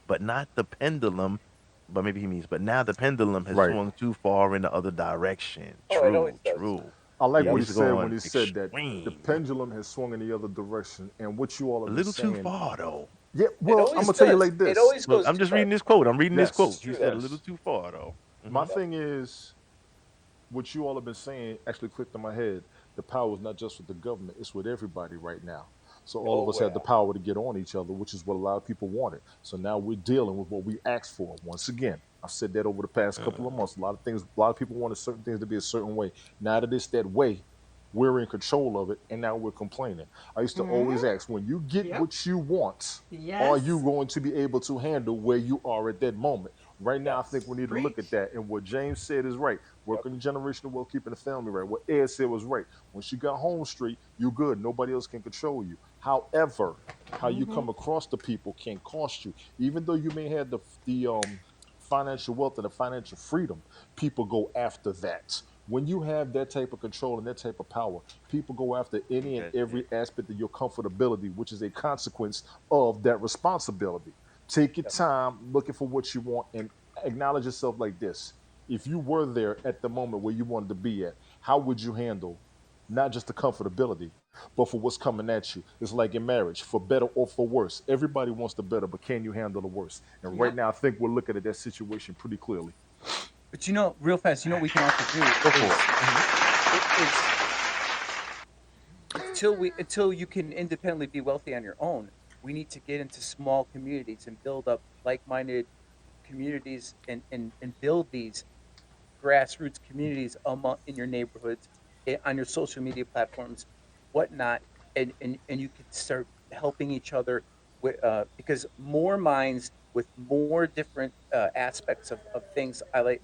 but not the pendulum. But maybe he means, but now the pendulum has Right. swung too far in the other direction. Oh, it always True, does. true. I like Yeah, what he he's said when going he said that the extreme. pendulum has swung in the other direction, and what you all A have been little too saying. far, though. Yeah, It well, I'm always gonna tell you does. like It this. always Look, goes I'm too just far. reading this quote. I'm reading this Yes, quote. It's He true said though. a little yes. too far, though. My Hmm. Yep. thing is, what you all have been saying actually clicked in my head. The power is not just with the government; it's with everybody right now. So all of Oh us have the yeah. power to get on each other, which is what a lot of people wanted. So now we're dealing with what we asked for. Once again, I've said that over the past couple of months. A lot of things, a lot of people wanted certain things to be a certain way. Now that it's that way, we're in control of it, and now we're complaining. I used to Hmm. always ask, when you get Yep. what you want, are you Yes. going to be able to handle where you are at that moment? Right now, I think we Yes. need to look at Preach. that. And what James said is right. Yep. Working the generational wealth, keeping the family right. What Ed said was right. When she got home street, you good. Nobody else can control you. However, how you Hmm. come across the people can cost you. Even though you may have the financial wealth and the financial freedom, people go after that. When you have that type of control and that type of power, people go after any and That's it. every aspect of your comfortability, which is a consequence of that responsibility. Take your Yep. time looking for what you want and acknowledge yourself like this. If you were there at the moment where you wanted to be at, how would you handle not just the comfortability, but for what's coming at you? It's like in marriage, for better or for worse. Everybody wants the better, but can you handle the worse? And right Yep. now, I think we're looking at that situation pretty clearly. But real fast, what we can also do Go for it. Hmm. is until you can independently be wealthy on your own, we need to get into small communities and build up like-minded communities and build these grassroots communities among in your neighborhoods, on your social media platforms, whatnot, and you can start helping each other with because more minds with more different aspects of things I like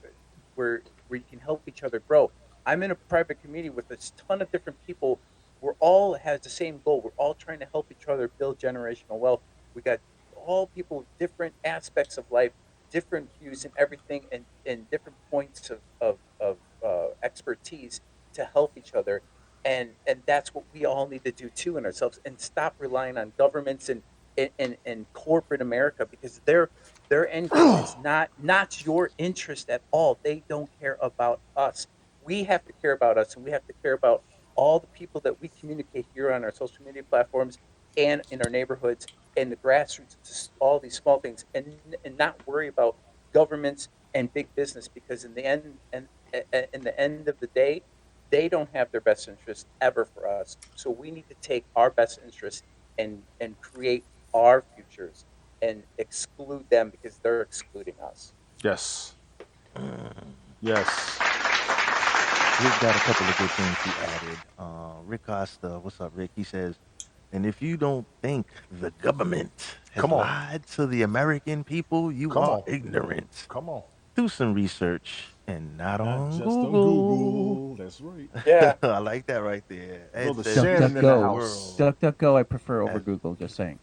where you can help each other grow. I'm in a private community with a ton of different people. We're all has the same goal. We're all trying to help each other build generational wealth. We got all people with different aspects of life, different views and everything, and different points of expertise to help each other. And that's what we all need to do too in ourselves, and stop relying on governments and corporate America, because their end game is not your interest at all. They don't care about us. We have to care about us, and we have to care about all the people that we communicate here on our social media platforms and in our neighborhoods and the grassroots, just all these small things, and not worry about governments and big business, because in the end of the day, they don't have their best interest ever for us. So we need to take our best interest and create our futures and exclude them because they're excluding us. Yes. Mm. Yes. Rick got a couple of good things he added. Rick Costa, what's up, Rick? He says, and if you don't think the government has Come on. lied to the American people, you Come are on. ignorant. Come on. Do some research and not Not on just on Google. Google. That's right. Yeah. I like that right there. Ed Brother says, Duck, this duck, Shannon in is the the go. house. world Duck, duck, go. I prefer over as Google. Just saying.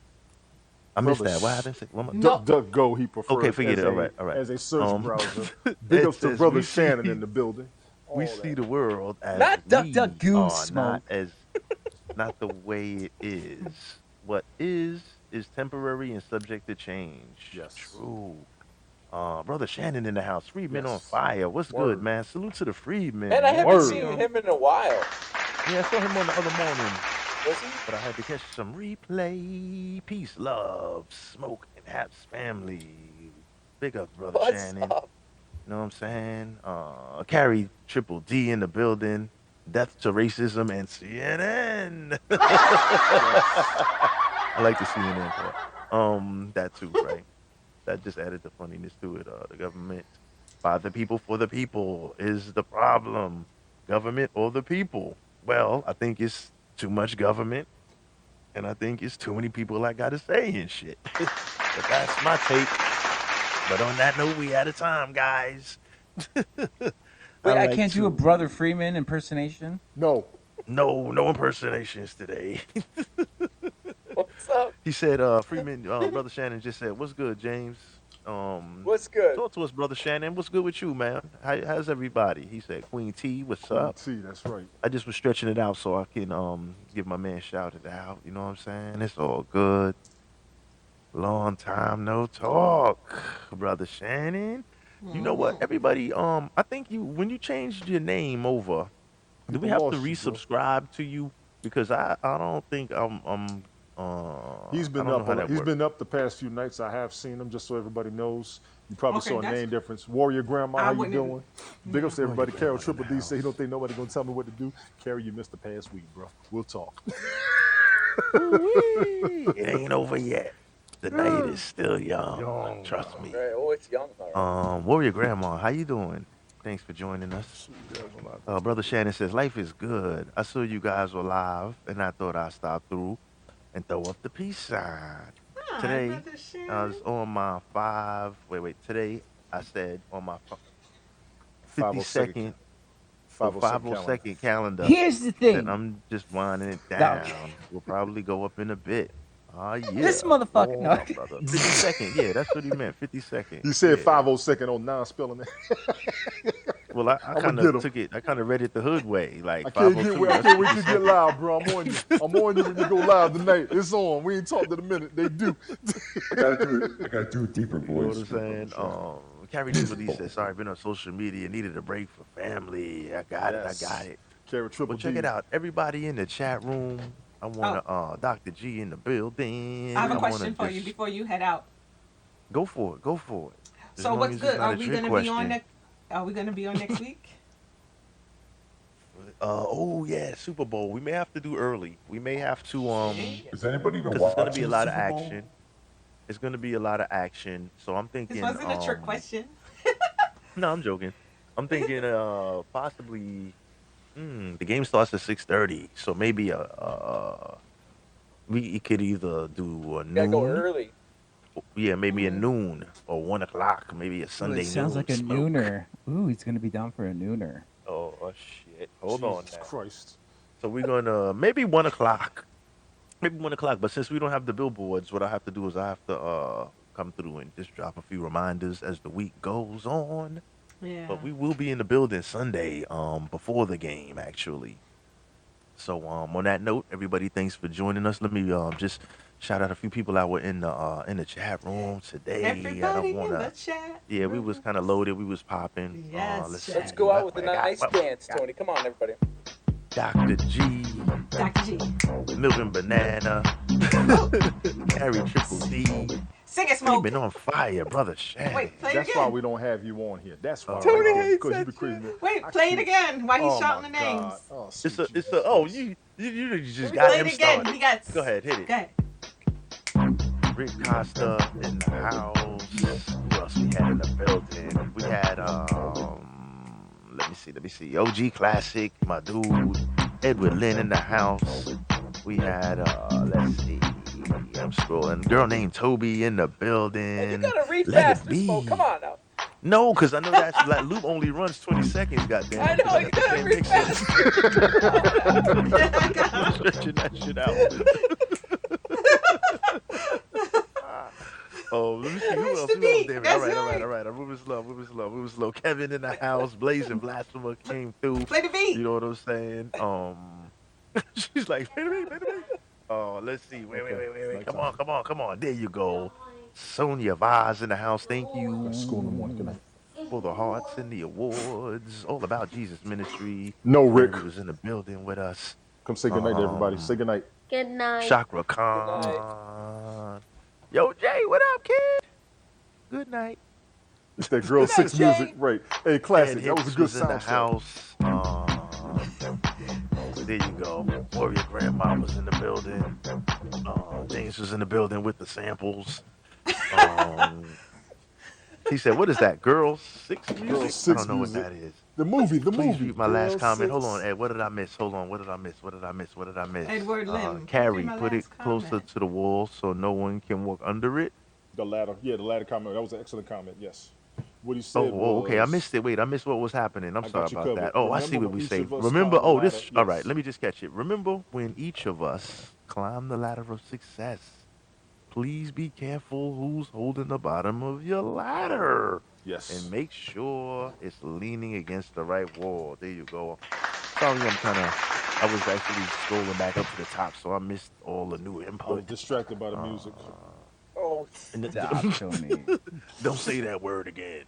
I missed Brother that. What happened? One more. No. Duck Duck Go he Okay, prefers forget it. All right. as a search Um, browser. Big Ed ups to says brother Shannon in the building. we All see that. the world as Not duck, duck, we goose are, not smoke. as not the way it is. What is temporary and subject to change. Yes. True. Brother Shannon in the house. Freedmen on Yes. fire. What's good, Word. man? Salute to the Man, Freedmen, I man. haven't Word. seen him in a while. Yeah, I saw him on the other morning, Was he? but I had to catch some replay. Peace, love, smoke, and Haps family. Big up, brother What's Shannon. up? You know what I'm saying? Carry Triple D in the building. Death to racism and CNN. Yes. I like the CNN part. That too, right? That just added the funniness to it. The government by the people for the people is the problem. Government or the people? Well, I think it's too much government, and I think it's too many people I got to say and shit. But that's my take. But on that note, we out of time, guys. I Wait, I like can't do a to. Brother Freeman impersonation. No. No impersonations today. What's up? He said, Freeman, Brother Shannon just said, "What's good, James? What's good? Talk to us, Brother Shannon. What's good with you, man? How's everybody?" He said, "Queen T, what's Queen up?" T, that's right. I just was stretching it out so I can give my man shout it out. You know what I'm saying? It's all good. Long time no talk, Brother Shannon. You know what? Everybody, I think you when you changed your name over, do we People have to lost you, bro. resubscribe to you? Because I don't think He's I been don't know up. how that He's works. been up the past few nights. I have seen him, just so everybody knows. You probably Okay, saw a that's name difference. Warrior Grandma, I how you wouldn't doing? Big ups to Warrior everybody. Carol Grandma's in Triple the D say he don't house. think nobody gonna tell me what to do. Carrie, you missed the past week, bro. We'll talk. Ooh-wee. It ain't over yet. The night is still young. Young. Trust me. Right. Oh, it's young, all right. Warrior Grandma, how you doing? Thanks for joining us. Brother Shannon says, life is good. I saw you guys were live, and I thought I'd stop through and throw up the peace sign. Hi, Today, Brother I Shannon. was on my today I said on my 502nd, 52nd or 502nd calendar. 502nd calendar Here's the that thing. I'm just winding it Now, down. We'll probably go up in a bit. Ah, this yeah. motherfucker. Oh, No. my brother. 52nd. Yeah, that's what he meant. 52nd. He said Yeah. 502nd on non-spelling it. Well, I I'ma kind get of him. took it. I kind of read it the hood way, like I can't get 502. wait. I That's can't wait to get 52nd. live, bro. I'm on you. I'm on you when you go live tonight. It's on. We ain't talked in a minute. They do. I gotta do a deeper You know what voice. I'm for Brother saying? Shannon. Carrie Triple D said, "Sorry, been on social media. Needed a break for family. I got it. I got Yes. it." Carrie Triple Well, check D. it out. Everybody in the chat room. I want to, Dr. G in the building. I have a I want to question for you just before you head out. go for it. Go for it. As So long what's as it's good? not Are a we trick gonna be on question. next? Are we gonna be on next week? Oh yeah, Super Bowl. We may have to do early. We may have to Is anybody even because it's gonna be watching a the lot of Super Bowl? action. It's gonna be a lot of action. So I'm This thinking wasn't a trick question. no, I'm joking. I'm thinking possibly the game starts at 6:30. So maybe we could either do a Gotta go noon. early. Yeah, maybe a noon or 1 o'clock, maybe a Ooh, Sunday it sounds noon like a smoke. nooner. Ooh, he's gonna be down for a nooner. Oh shit. Hold on Jesus now. Christ. So we're gonna maybe 1 o'clock. Maybe 1 o'clock. But since we don't have the billboards, what I have to do is I have to come through and just drop a few reminders as the week goes on. Yeah. But we will be in the building Sunday, before the game actually. So on that note, everybody, thanks for joining us. Let me just shout out a few people that were in the chat room today. I Everybody don't in the wanna. chat Yeah, we was room. kind of loaded. We was popping. Yes, Let's Jack. Let's see. go out with a What I got? nice What dance, I got? Tony. Come on, everybody. Dr. G, Dr. G. Milk and Banana, Harry Triple D. Sing it, You've Smoke. been on fire, brother Shannon. Wait, play it That's why again. we don't have you on here. That's why. Tony right there, hates because you that be crazy. shit. Wait, I play it can't- again while he's Oh shouting my the names. God. Oh, It's sweet a Jesus oh Christ. you just Let me got play him it again. started. He got. Go ahead, hit it. Go ahead. Rick Costa in the house. Who else we had in the building? We had let me see. OG Classic, my dude. Edward Lynn in the house. We had let's see. I'm scrolling. Girl named Toby in the Hey, you building. gotta read Let it faster, Smoke. be. Come on now. No, because I know that's like loop only runs 20 seconds, goddamn. I know, you gotta read faster. I'm stretching that shit out. Oh, let me see who Reach else. the Who else? beat. Damn it. That's All right. right. I'm moving slow. Kevin in the house. Blazing Blasphemer came through. Play the beat. You know what I'm saying? She's like, wait a minute. Oh, let's see. Wait. Okay. Come on. There you go. Sonia Vaz in the house. Thank That's school in the you morning. Good night. for the hearts and the awards. All about Jesus Ministry. No, Rick. Mary was in the building with us. Come say goodnight to everybody. Say goodnight. Good night. Chakra night. Khan. Yo, Jay, what up, kid? Good night. It's that Girl Good night, 6 music. Jay. Right. Hey, classic. Ed That was a Hicks good was in the soundtrack. house. There you go. Warrior Grandma was in the building. James was in the building with the samples. Um, he said, "What is that? Girls Six Girl music? I Six don't know what music. that is." The movie. Please read my last Girl comment. Hold on, Six. Ed. What did I miss? Hold on. What did I miss? What did I miss? What did I miss? Edward Lim. Carrie, My put it last closer comment. to the wall so no one can walk under it. The latter. Yeah, the latter comment. That was an excellent comment. Yes. What he Oh, said oh, okay. I was, missed it. Wait, I missed what was happening. I'm I sorry got you about covered. that. Oh, I see Remember what when we each say. of us Remember, climbed the oh, ladder? this, all right, Yes. let me just catch it. Remember when each of us climb the ladder of success, please be careful who's holding the bottom of your ladder Yes. and make sure it's leaning against the right wall. There you go. Sorry, I was actually scrolling back up to the top, so I missed all the new I was input. distracted by the music. Oh, And stop, Tony. don't say that word again.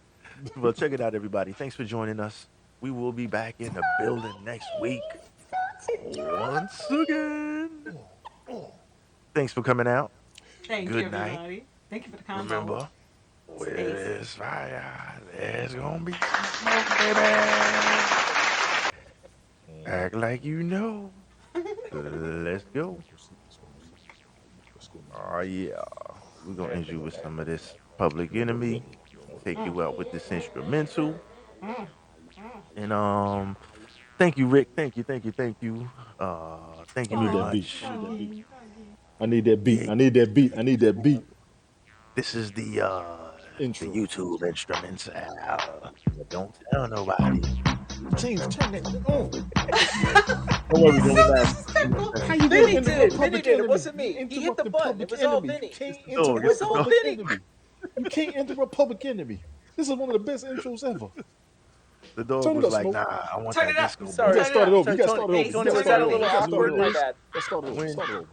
Well, check it out, everybody. Thanks for joining us. We will be back in the building next week. Once again. Thanks for coming out. Thank you, Good night. everybody. Thank you for the combo. Remember, where Stacy. there's fire, there's gonna be some smoke, baby. Act like you know. Let's go. Oh yeah. We're gonna end you with some of this Public Enemy. Take you out with this instrumental. And thank you, Rick. Thank you. Thank you I need very that beat. much. I need that beat. I need that beat. Yeah, I need that beat. I need that beat. this is the Intro. YouTube instrumental. Don't tell nobody. James, turn that on. Don't worry, don't relax. How you Vinny gonna did. interrupt Vinny Public did. It Enemy? wasn't me. You He hit the interrupted button. Public It was all Enemy. Vinny. You can't It's all- interrupt it's all Public Vinny. Enemy. You can't interrupt Public Enemy. This is one of the best intros ever. The dog Turn it was up, like, Smoke. nah, I want Turn that it up. disco. Sorry. You beat." gotta start it over. You gotta Tony, start it over. Tony, You gotta was start that it a over. little You gotta start awkward? it My over. bad. Let's start it over. when Start it over.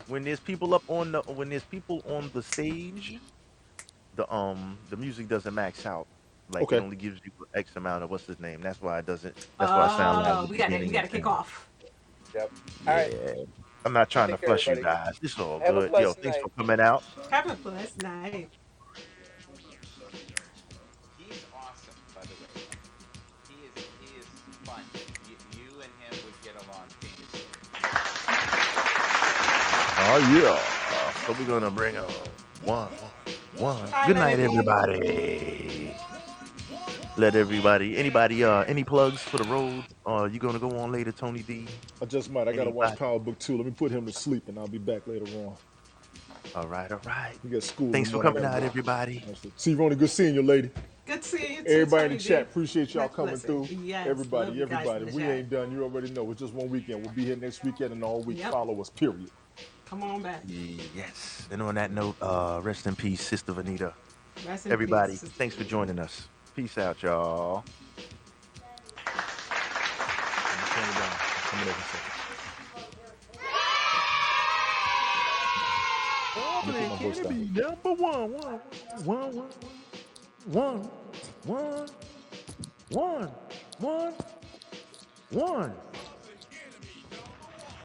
when there's people up on the when there's people on the stage, the music doesn't max out. Like Okay. it only gives you X amount of what's his name. That's why it doesn't. That's why I sound like We gotta kick off. Yep. All right. Yeah. I'm not trying to Take care, flush you everybody. guys. It's all Have a good. Yo, blessed thanks night. for coming out. Have a blessed night. He's awesome, by the way. He is fun. You and him would get along famously. Oh yeah. So we're gonna bring one. Bye, Good night, Leonard B. everybody. Let everybody. Anybody? Any plugs for the road? You gonna go on later, Tony D? I just might. I gotta watch Anybody? Power Book 2. Let me put him to sleep and I'll be back later on. All right. We got school. in Thanks the for morning. coming I out, gotta go. everybody. See, Ronnie, good seeing you, lady. Good seeing you too, Everybody in Tony the chat, D. appreciate y'all Much coming blessing. through. Yes, everybody, love you guys in everybody. the We chat. ain't done. You already know. It's just one weekend. We'll be here next weekend and all week. Yep. Follow us, period. Come on back. Yes. And on that note, rest in peace, Sister Vanita. Rest in Everybody, peace. thanks for joining us. Peace out, y'all. Turn it down. Coming over a second. Let me put my voice down. Number one.